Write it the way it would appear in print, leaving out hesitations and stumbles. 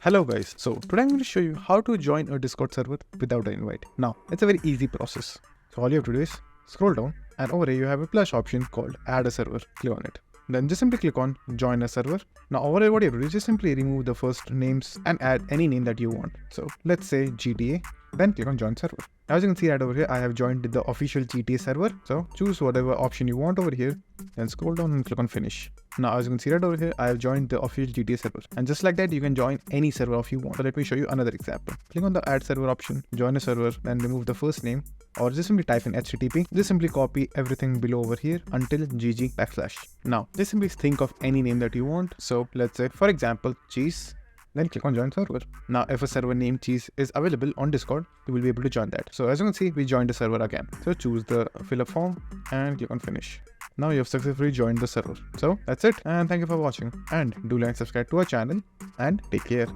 Hello guys, so today I'm going to show you how to join a Discord server without an invite. Now, it's a very easy process. So all you have to do is scroll down and over here you have a plus option called add a server. Click on it. Then just simply click on join a server. Now over here what you have to do is just simply remove the first names and add any name that you want. So let's say GTA, then click on join server. Now as you can see right over here, I have joined the official GTA server. So choose whatever option you want over here, then scroll down and click on finish. Now as you can see right over here, I have joined the official GTA server. And just like that, you can join any server if you want. So let me show you another example. Click on the add server option, join a server, then remove the first name, or just simply type in HTTP. Just simply copy everything below over here until GG \. Now just simply think of any name that you want. So let's say for example cheese, then click on join server. Now if a server named cheese is available on Discord, you will be able to join that. So as you can see, we joined the server again. So choose the fill up form and click on finish. Now you have successfully joined the server. So that's it, and thank you for watching, and do like and subscribe to our channel and take care.